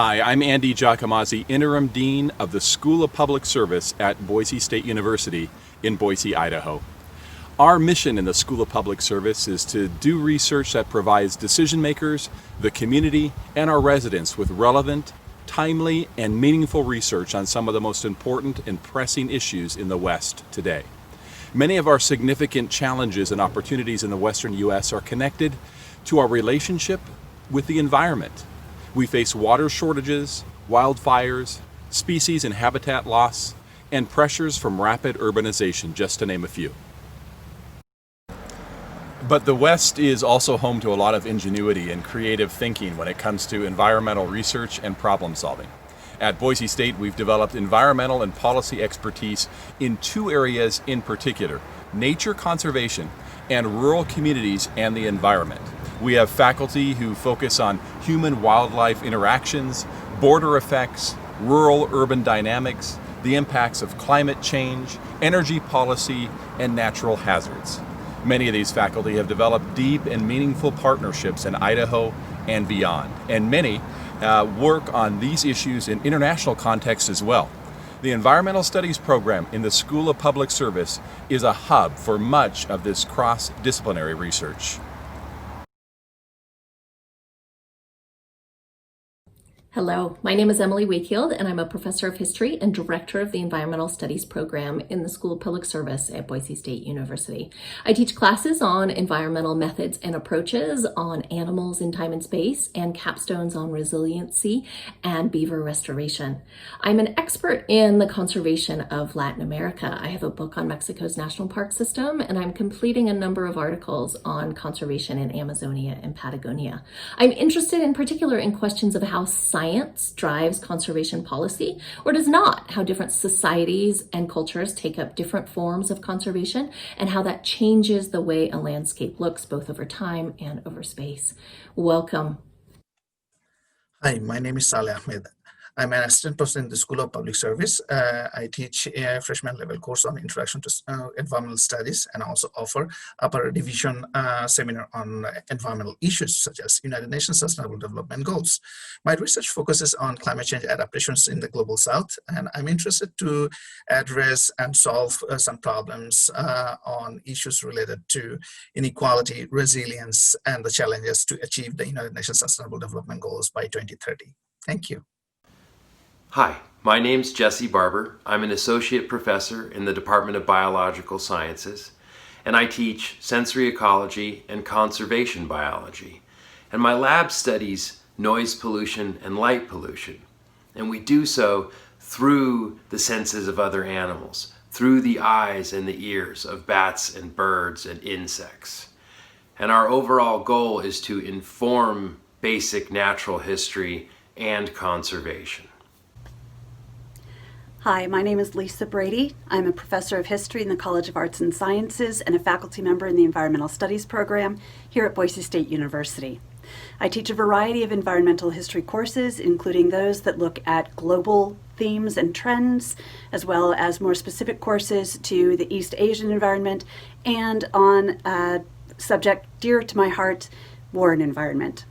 Hi, I'm Andy Giacomazzi, Interim Dean of the School of Public Service at Boise State University in Boise, Idaho. Our mission in the School of Public Service is to do research that provides decision makers, the community, and our residents with relevant, timely, and meaningful research on some of the most important and pressing issues in the West today. Many of our significant challenges and opportunities in the Western U.S. are connected to our relationship with the environment. We face water shortages, wildfires, species and habitat loss, and pressures from rapid urbanization, just to name a few. But the West is also home to a lot of ingenuity and creative thinking when it comes to environmental research and problem solving. At Boise State, we've developed environmental and policy expertise in two areas in particular: nature conservation and rural communities and the environment. We have faculty who focus on human-wildlife interactions, border effects, rural-urban dynamics, the impacts of climate change, energy policy, and natural hazards. Many of these faculty have developed deep and meaningful partnerships in Idaho and beyond, and many work on these issues in international contexts as well. The Environmental Studies program in the School of Public Service is a hub for much of this cross-disciplinary research. Hello, my name is Emily Weakeld, and I'm a professor of history and director of the Environmental Studies program in the School of Public Service at Boise State University. I teach classes on environmental methods and approaches, on animals in time and space, and capstones on resiliency and beaver restoration. I'm an expert in the conservation of Latin America. I have a book on Mexico's national park system, and I'm completing a number of articles on conservation in Amazonia and Patagonia. I'm interested in particular in questions of how science drives conservation policy or does not, how different societies and cultures take up different forms of conservation, and how that changes the way a landscape looks both over time and over space. Welcome. Hi, my name is Saleh Ahmed. I'm an assistant professor in the School of Public Service. I teach a freshman level course on Introduction to Environmental Studies, and also offer upper division seminar on environmental issues such as United Nations Sustainable Development Goals. My research focuses on climate change adaptations in the Global South, and I'm interested to address and solve some problems on issues related to inequality, resilience, and the challenges to achieve the United Nations Sustainable Development Goals by 2030. Thank you. Hi, my name's Jesse Barber. I'm an associate professor in the Department of Biological Sciences, and I teach sensory ecology and conservation biology. And my lab studies noise pollution and light pollution. And we do so through the senses of other animals, through the eyes and the ears of bats and birds and insects. And our overall goal is to inform basic natural history and conservation. Hi, my name is Lisa Brady. I'm a professor of history in the College of Arts and Sciences and a faculty member in the Environmental Studies program here at Boise State University. I teach a variety of environmental history courses, including those that look at global themes and trends, as well as more specific courses to the East Asian environment, and on a subject dear to my heart, war and environment.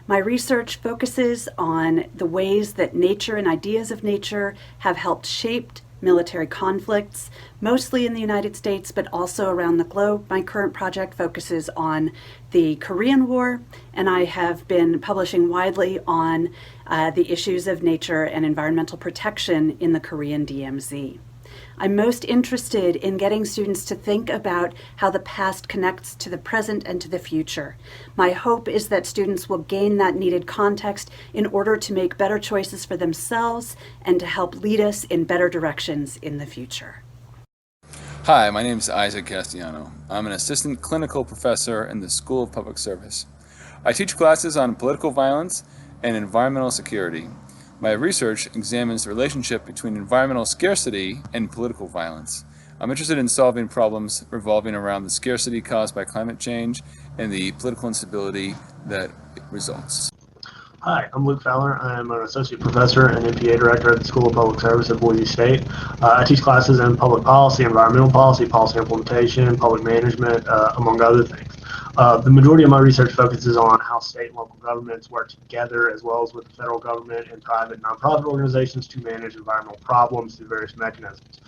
My research focuses on the ways that nature and ideas of nature have helped shape military conflicts, mostly in the United States, but also around the globe. My current project focuses on the Korean War, and I have been publishing widely on the issues of nature and environmental protection in the Korean DMZ. I'm most interested in getting students to think about how the past connects to the present and to the future. My hope is that students will gain that needed context in order to make better choices for themselves and to help lead us in better directions in the future. Hi, my name is Isaac Castano. I'm an assistant clinical professor in the School of Public Service. I teach classes on political violence and environmental security. My research examines the relationship between environmental scarcity and political violence. I'm interested in solving problems revolving around the scarcity caused by climate change and the political instability that results. Hi, I'm Luke Fowler. I'm an associate professor and MPA director at the School of Public Service at Boise State. I teach classes in public policy, environmental policy, policy implementation, public management, among other things. The majority of my research focuses on how state and local governments work together, as well as with the federal government and private nonprofit organizations, to manage environmental problems through various mechanisms.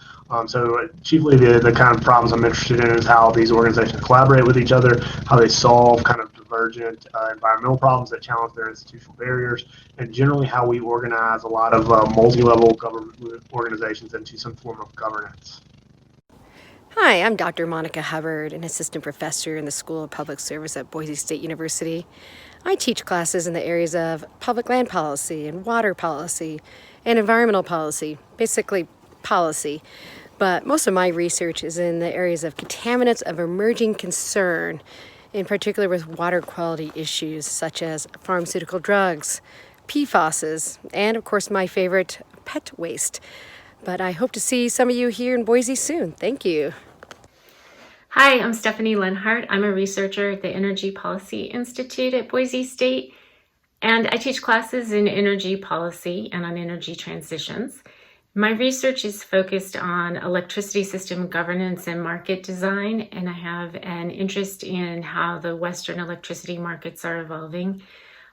So chiefly the kind of problems I'm interested in is how these organizations collaborate with each other, how they solve kind of divergent environmental problems that challenge their institutional barriers, and generally how we organize a lot of multi-level government organizations into some form of governance. Hi, I'm Dr. Monica Hubbard, an assistant professor in the School of Public Service at Boise State University. I teach classes in the areas of public land policy and water policy and environmental policy, basically policy. But most of my research is in the areas of contaminants of emerging concern, in particular with water quality issues such as pharmaceutical drugs, PFASs, and of course my favorite, pet waste. But I hope to see some of you here in Boise soon. Thank you. Hi, I'm Stephanie Lenhart. I'm a researcher at the Energy Policy Institute at Boise State, and I teach classes in energy policy and on energy transitions. My research is focused on electricity system governance and market design, and I have an interest in how the Western electricity markets are evolving.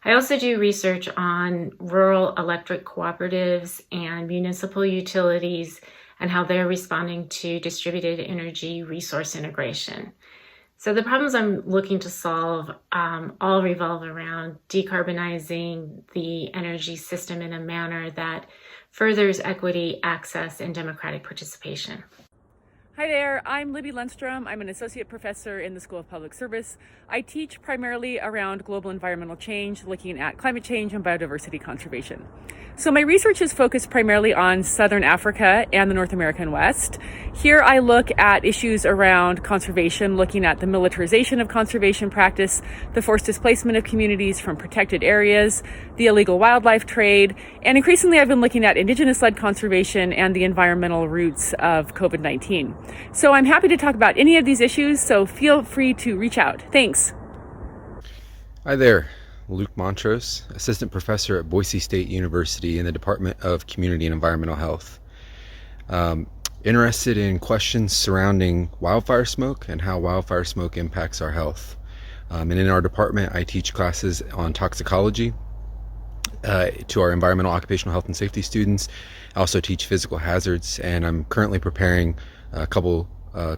I also do research on rural electric cooperatives and municipal utilities and how they're responding to distributed energy resource integration. So the problems I'm looking to solve all revolve around decarbonizing the energy system in a manner that furthers equity, access, and democratic participation. Hi there, I'm Libby Lundstrom. I'm an associate professor in the School of Public Service. I teach primarily around global environmental change, looking at climate change and biodiversity conservation. So my research is focused primarily on Southern Africa and the North American West. Here I look at issues around conservation, looking at the militarization of conservation practice, the forced displacement of communities from protected areas, the illegal wildlife trade, and increasingly I've been looking at indigenous-led conservation and the environmental roots of COVID-19. So I'm happy to talk about any of these issues, so feel free to reach out. Thanks. Hi there, Luke Montrose, assistant professor at Boise State University in the Department of Community and Environmental Health. Interested in questions surrounding wildfire smoke and how wildfire smoke impacts our health. And in our department, I teach classes on toxicology to our environmental occupational health and safety students. I also teach physical hazards, and I'm currently preparing a couple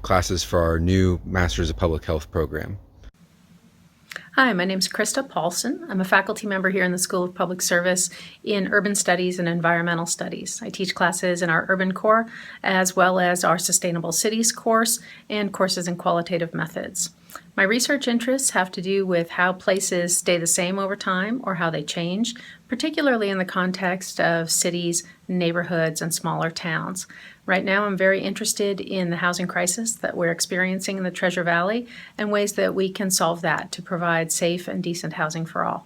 classes for our new Masters of Public Health program. Hi, my name is Christina Paulson. I'm a faculty member here in the School of Public Service in Urban Studies and Environmental Studies. I teach classes in our Urban Core as well as our Sustainable Cities course and courses in qualitative methods. My research interests have to do with how places stay the same over time or how they change, particularly in the context of cities, neighborhoods, and smaller towns. Right now, I'm very interested in the housing crisis that we're experiencing in the Treasure Valley and ways that we can solve that to provide safe and decent housing for all.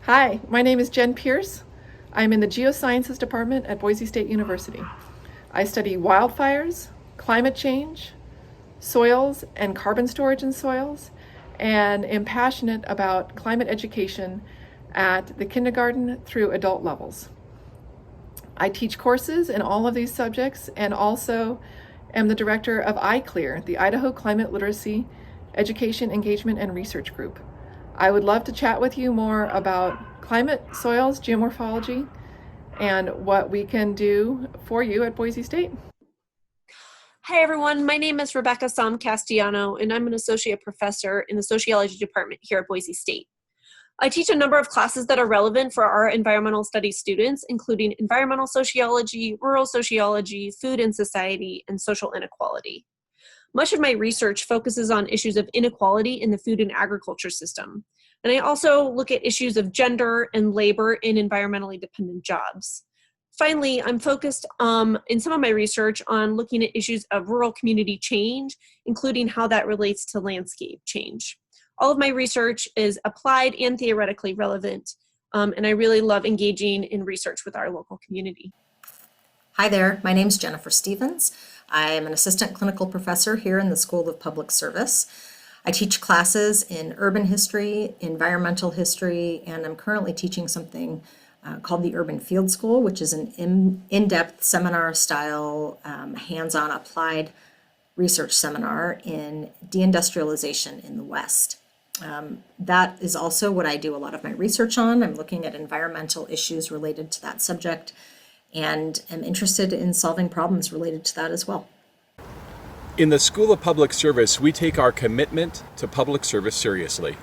Hi, my name is Jen Pierce. I'm in the Geosciences Department at Boise State University. I study wildfires, climate change, soils and carbon storage in soils, and am passionate about climate education at the kindergarten through adult levels. I teach courses in all of these subjects and also am the director of iClear, the Idaho Climate Literacy Education, Engagement, and Research Group. I would love to chat with you more about climate, soils, geomorphology, and what we can do for you at Boise State. Hi everyone, my name is Rebecca Sam Castillo, and I'm an associate professor in the sociology department here at Boise State. I teach a number of classes that are relevant for our environmental studies students, including environmental sociology, rural sociology, food and society, and social inequality. Much of my research focuses on issues of inequality in the food and agriculture system. And I also look at issues of gender and labor in environmentally dependent jobs. Finally, I'm focused in some of my research on looking at issues of rural community change, including how that relates to landscape change. All of my research is applied and theoretically relevant, and I really love engaging in research with our local community. Hi there, my name is Jennifer Stevens. I am an assistant clinical professor here in the School of Public Service. I teach classes in urban history, environmental history, and I'm currently teaching something called the Urban Field School, which is an in-depth seminar-style, hands-on applied research seminar in deindustrialization in the West. That is also what I do a lot of my research on. I'm looking at environmental issues related to that subject and am interested in solving problems related to that as well. In the School of Public Service, we take our commitment to public service seriously.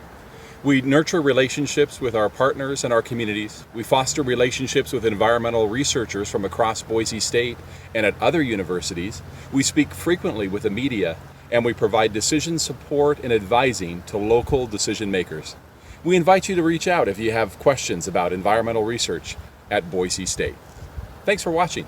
We nurture relationships with our partners and our communities. We foster relationships with environmental researchers from across Boise State and at other universities. We speak frequently with the media, and we provide decision support and advising to local decision makers. We invite you to reach out if you have questions about environmental research at Boise State. Thanks for watching.